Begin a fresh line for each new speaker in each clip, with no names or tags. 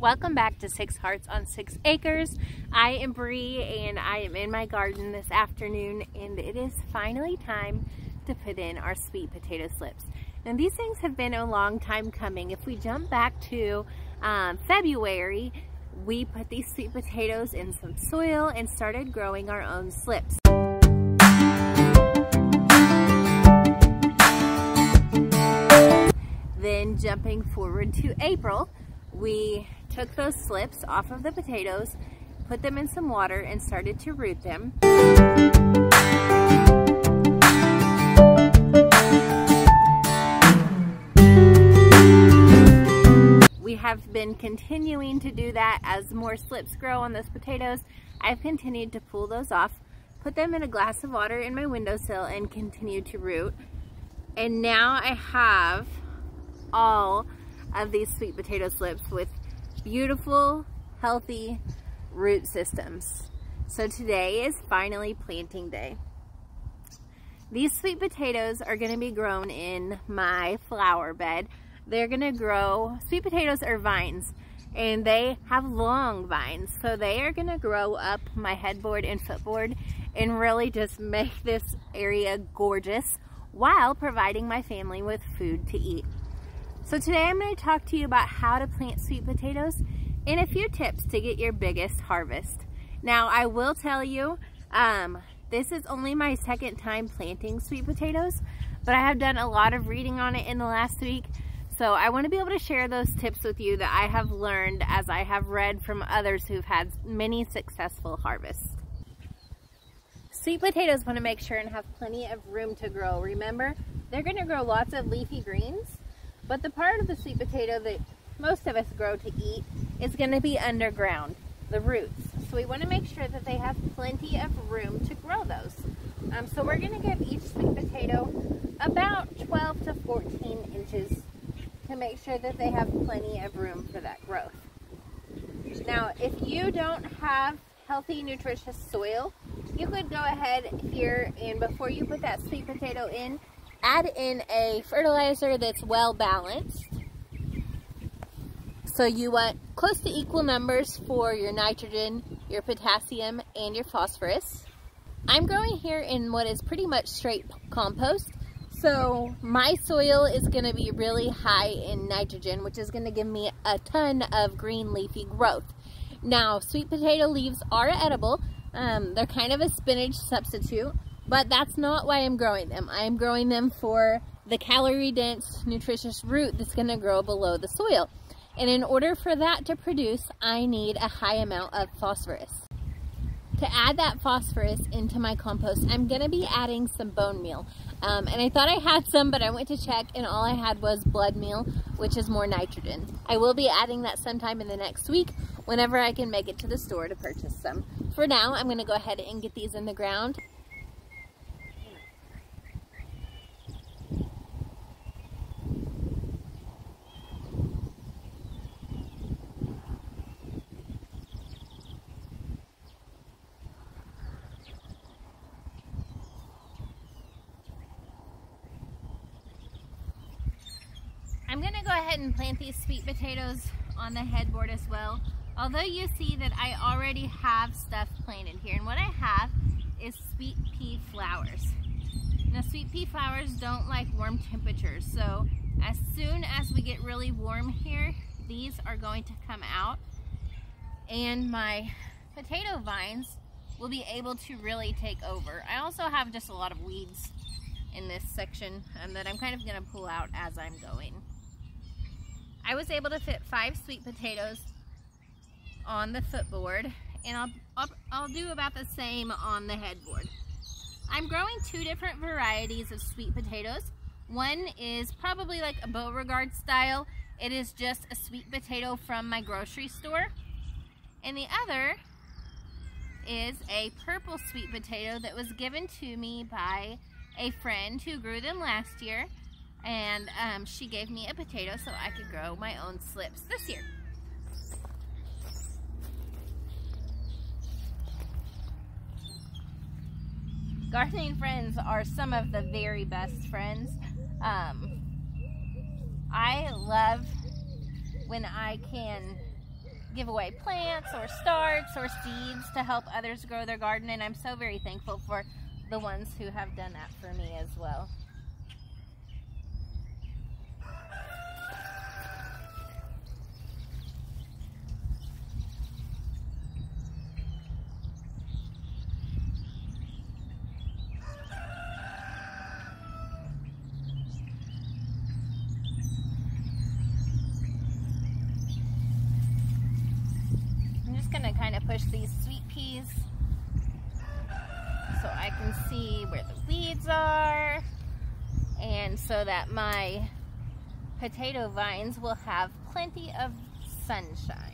Welcome back to 6 Hearts on 6 Acres. I am Bree and I am in my garden this afternoon, and it is finally time to put in our sweet potato slips. Now these things have been a long time coming. If we jump back to February, we put these sweet potatoes in some soil and started growing our own slips. Then jumping forward to April, we took those slips off of the potatoes, put them in some water, and started to root them. We have been continuing to do that as more slips grow on those potatoes. I've continued to pull those off, put them in a glass of water in my windowsill, and continue to root. And now I have all of these sweet potato slips with beautiful, healthy root systems. So today is finally planting day. These sweet potatoes are going to be grown in my flower bed. They're going to grow, sweet potatoes are vines, and they have long vines. So they are going to grow up my headboard and footboard and really just make this area gorgeous while providing my family with food to eat. So today I'm going to talk to you about how to plant sweet potatoes and a few tips to get your biggest harvest. Now I will tell you, this is only my second time planting sweet potatoes, but I have done a lot of reading on it in the last week. So I want to be able to share those tips with you that I have learned as I have read from others who've had many successful harvests. Sweet potatoes want to make sure and have plenty of room to grow. Remember, they're going to grow lots of leafy greens, but the part of the sweet potato that most of us grow to eat is going to be underground, the roots. So we want to make sure that they have plenty of room to grow those. So we're going to give each sweet potato about 12 to 14 inches to make sure that they have plenty of room for that growth. Now, if you don't have healthy, nutritious soil, you could go ahead here and before you put that sweet potato in, add in a fertilizer that's well balanced. So you want close to equal numbers for your nitrogen, your potassium, and your phosphorus. I'm growing here in what is pretty much straight compost. So my soil is going to be really high in nitrogen, which is going to give me a ton of green leafy growth. Now, sweet potato leaves are edible. They're kind of a spinach substitute. But that's not why I'm growing them. I'm growing them for the calorie-dense, nutritious root that's going to grow below the soil. And in order for that to produce, I need a high amount of phosphorus. To add that phosphorus into my compost, I'm going to be adding some bone meal. And I thought I had some, but I went to check and all I had was blood meal, which is more nitrogen. I will be adding that sometime in the next week whenever I can make it to the store to purchase some. For now, I'm going to go ahead and get these in the ground. I'm going to go ahead and plant these sweet potatoes on the headboard as well. Although you see that I already have stuff planted here. And what I have is sweet pea flowers. Now sweet pea flowers don't like warm temperatures. So as soon as we get really warm here, these are going to come out. And my potato vines will be able to really take over. I also have just a lot of weeds in this section that I'm kind of going to pull out as I'm going. I was able to fit 5 sweet potatoes on the footboard, and I'll do about the same on the headboard. I'm growing 2 different varieties of sweet potatoes. One is probably like a Beauregard style. It is just a sweet potato from my grocery store. And the other is a purple sweet potato that was given to me by a friend who grew them last year. And she gave me a potato so I could grow my own slips this year. Gardening friends are some of the very best friends. I love when I can give away plants or starts or seeds to help others grow their garden, and I'm so very thankful for the ones who have done that for me as well. Gonna kind of push these sweet peas so I can see where the weeds are, and so that my potato vines will have plenty of sunshine.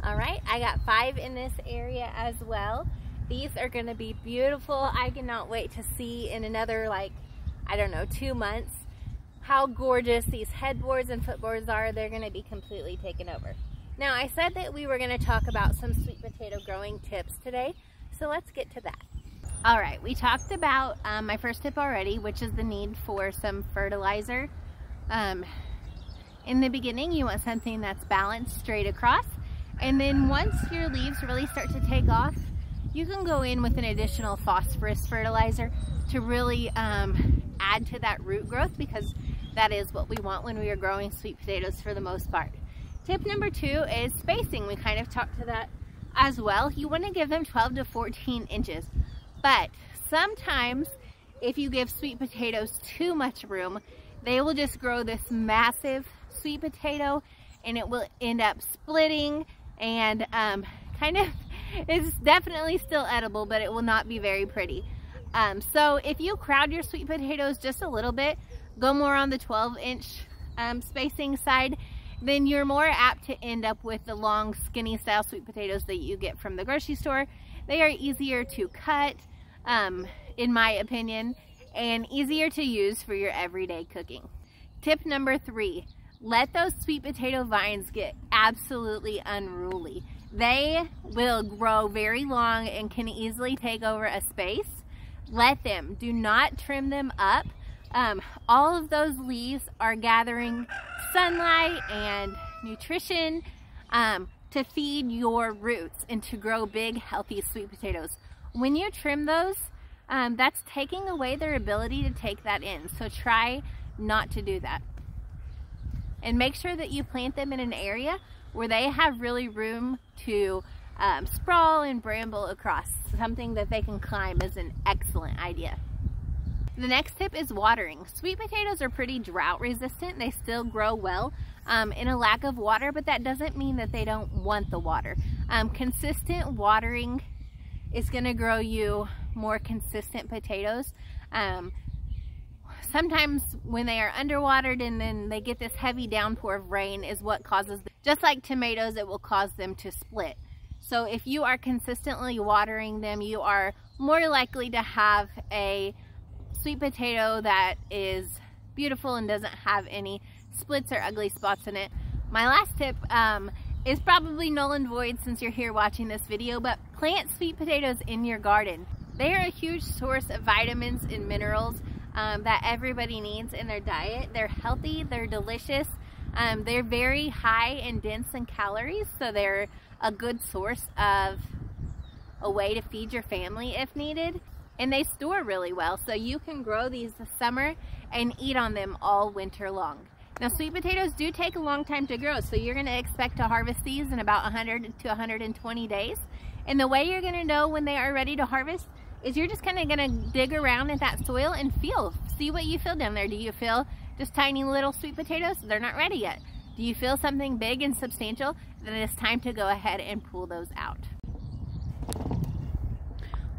All right, I got 5 in this area as well. These are gonna be beautiful. I cannot wait to see in another, like, I don't know, 2 months, how gorgeous these headboards and footboards are. They're gonna be completely taken over. Now, I said that we were gonna talk about some sweet potato growing tips today, so let's get to that. All right, we talked about my first tip already, which is the need for some fertilizer. In the beginning, you want something that's balanced straight across. And then once your leaves really start to take off, you can go in with an additional phosphorus fertilizer to really add to that root growth, because that is what we want when we are growing sweet potatoes for the most part. Tip number 2 is spacing. We kind of talked to that as well. You want to give them 12 to 14 inches. But sometimes if you give sweet potatoes too much room, they will just grow this massive sweet potato and it will end up splitting and kind of, it's definitely still edible, but it will not be very pretty. So if you crowd your sweet potatoes just a little bit, go more on the 12-inch spacing side, then you're more apt to end up with the long, skinny style sweet potatoes that you get from the grocery store. They are easier to cut, in my opinion, and easier to use for your everyday cooking. Tip number 3. Let those sweet potato vines get absolutely unruly. They will grow very long and can easily take over a space. Let them. Do not trim them up. All of those leaves are gathering sunlight and nutrition to feed your roots and to grow big, healthy sweet potatoes. When you trim those, that's taking away their ability to take that in. So try not to do that. And make sure that you plant them in an area where they have really room to sprawl and bramble across. Something that they can climb is an excellent idea. The next tip is watering. Sweet potatoes are pretty drought resistant. They still grow well in a lack of water, but that doesn't mean that they don't want the water. Consistent watering is gonna grow you more consistent potatoes. Sometimes when they are underwatered and then they get this heavy downpour of rain is what causes, just like tomatoes, it will cause them to split. So if you are consistently watering them, you are more likely to have a sweet potato that is beautiful and doesn't have any splits or ugly spots in it. My last tip is probably null and void since you're here watching this video, but plant sweet potatoes in your garden. They are a huge source of vitamins and minerals that everybody needs in their diet. They're healthy, they're delicious, they're very high and dense in calories, so they're a good source of a way to feed your family if needed. And they store really well, so you can grow these this summer and eat on them all winter long. Now, sweet potatoes do take a long time to grow, so you're gonna expect to harvest these in about 100 to 120 days. And the way you're gonna know when they are ready to harvest is you're just kind of gonna dig around in that soil and see what you feel down there. Do you feel just tiny little sweet potatoes? They're not ready yet. Do you feel something big and substantial? Then it's time to go ahead and pull those out.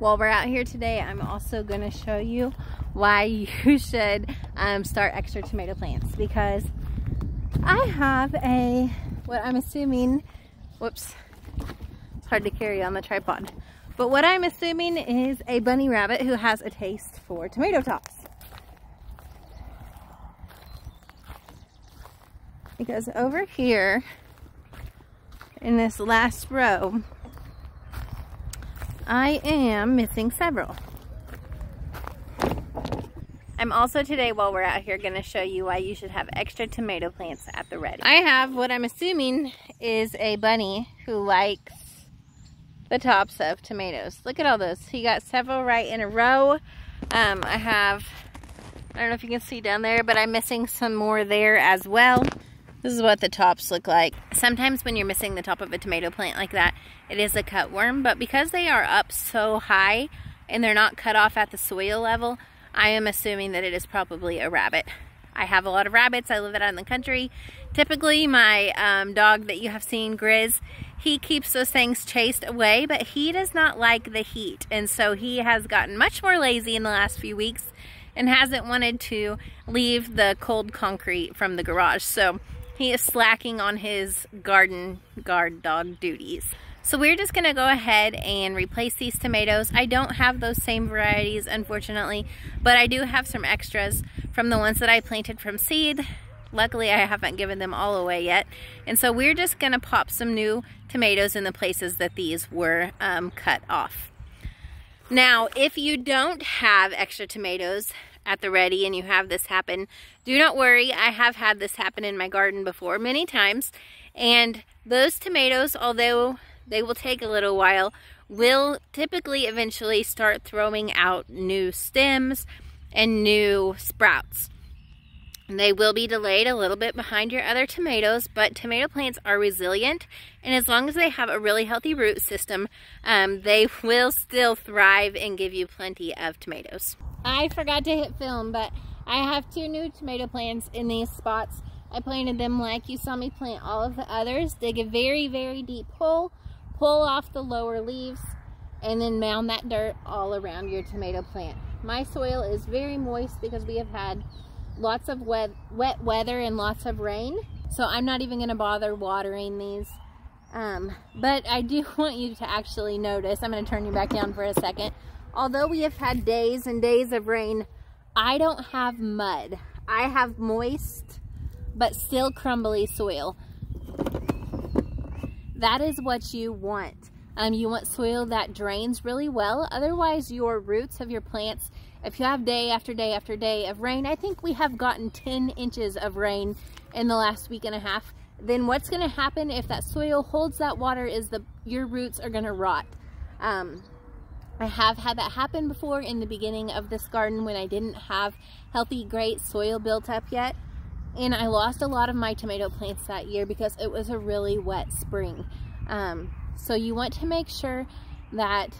While we're out here today, I'm also gonna show you why you should start extra tomato plants, because I have what I'm assuming, whoops, it's hard to carry on the tripod. But what I'm assuming is a bunny rabbit who has a taste for tomato tops. Because over here in this last row, I am missing several. I'm also today, while we're out here, going to show you why you should have extra tomato plants at the ready. I have what I'm assuming is a bunny who likes the tops of tomatoes. Look at all those. He got several right in a row. I don't know if you can see down there, but I'm missing some more there as well. This is what the tops look like. Sometimes when you're missing the top of a tomato plant like that, it is a cutworm, but because they are up so high and they're not cut off at the soil level, I am assuming that it is probably a rabbit. I have a lot of rabbits. I live out in the country. Typically, my dog that you have seen, Grizz, he keeps those things chased away, but he does not like the heat. And so he has gotten much more lazy in the last few weeks and hasn't wanted to leave the cold concrete from the garage. So he is slacking on his garden guard dog duties. So we're just gonna go ahead and replace these tomatoes. I don't have those same varieties, unfortunately, but I do have some extras from the ones that I planted from seed. Luckily, I haven't given them all away yet. And so we're just gonna pop some new tomatoes in the places that these were cut off. Now, if you don't have extra tomatoes at the ready and you have this happen, do not worry. I have had this happen in my garden before many times. And those tomatoes, although they will take a little while, will typically eventually start throwing out new stems and new sprouts. They will be delayed a little bit behind your other tomatoes, but tomato plants are resilient, and as long as they have a really healthy root system, they will still thrive and give you plenty of tomatoes. I forgot to hit film, but I have 2 new tomato plants in these spots. I planted them like you saw me plant all of the others. Dig a very, very deep hole, pull off the lower leaves, and then mound that dirt all around your tomato plant. My soil is very moist because we have had lots of wet weather and lots of rain, so I'm not even going to bother watering these. But I do want you to actually notice, I'm going to turn you back down for a second. Although we have had days and days of rain, I don't have mud. I have moist but still crumbly soil. That is what you want. You want soil that drains really well. Otherwise, your roots of your plants, if you have day after day after day of rain, I think we have gotten 10 inches of rain in the last week and a half, then what's going to happen if that soil holds that water is your roots are going to rot. I have had that happen before in the beginning of this garden when I didn't have healthy, great soil built up yet. And I lost a lot of my tomato plants that year because it was a really wet spring. So you want to make sure that,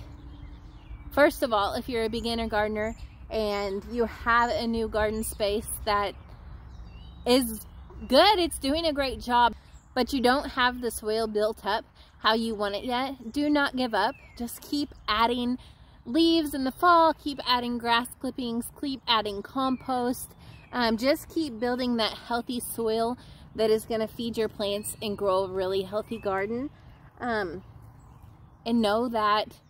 first of all, if you're a beginner gardener and you have a new garden space that is good, it's doing a great job, but you don't have the soil built up how you want it yet, do not give up. Just keep adding leaves in the fall, keep adding grass clippings, keep adding compost. Just keep building that healthy soil that is going to feed your plants and grow a really healthy garden. And know that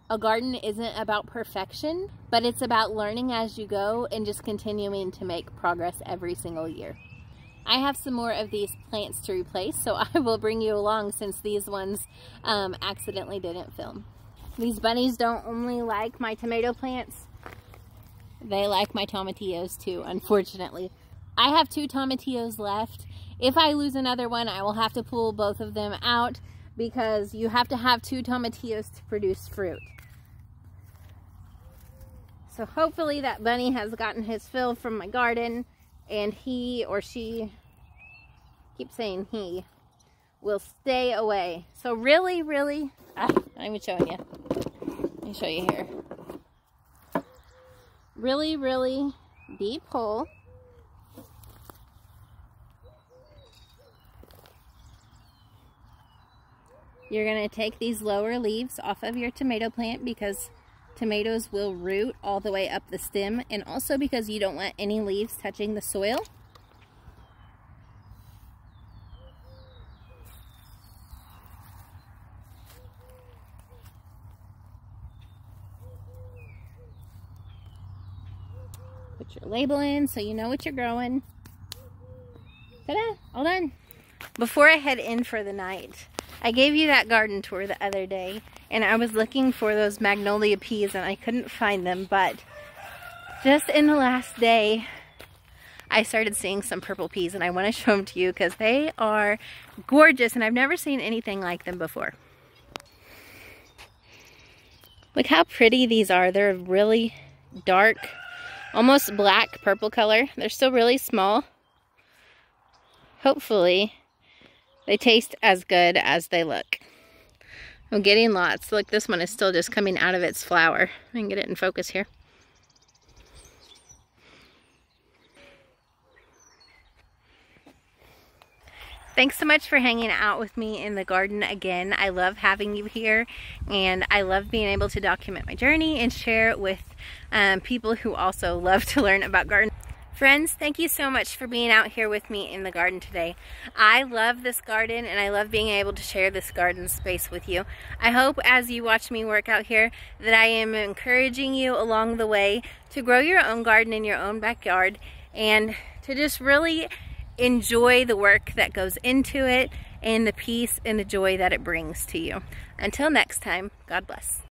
a garden isn't about perfection, but it's about learning as you go and just continuing to make progress every single year. I have some more of these plants to replace, so I will bring you along since these ones accidentally didn't film. These bunnies don't only like my tomato plants, they like my tomatillos too, unfortunately. I have 2 tomatillos left. If I lose another one, I will have to pull both of them out because you have to have 2 tomatillos to produce fruit. So hopefully that bunny has gotten his fill from my garden, and he or she, keep saying he, will stay away. So really, I'm even showing you. Let me show you here. Really deep hole. You're going to take these lower leaves off of your tomato plant because tomatoes will root all the way up the stem, and also because you don't want any leaves touching the soil. Put your label in so you know what you're growing. Ta-da! All done. Before I head in for the night, I gave you that garden tour the other day, and I was looking for those magnolia peas and I couldn't find them, but just in the last day, I started seeing some purple peas, and I want to show them to you because they are gorgeous and I've never seen anything like them before. Look how pretty these are. They're really dark, almost black purple color. They're still really small. Hopefully they taste as good as they look. I'm getting lots. Look, this one is still just coming out of its flower. I can get it in focus here. Thanks so much for hanging out with me in the garden again. I love having you here, and I love being able to document my journey and share it with people who also love to learn about gardening. Friends, thank you so much for being out here with me in the garden today. I love this garden, and I love being able to share this garden space with you. I hope as you watch me work out here that I am encouraging you along the way to grow your own garden in your own backyard and to just really enjoy the work that goes into it and the peace and the joy that it brings to you. Until next time, God bless.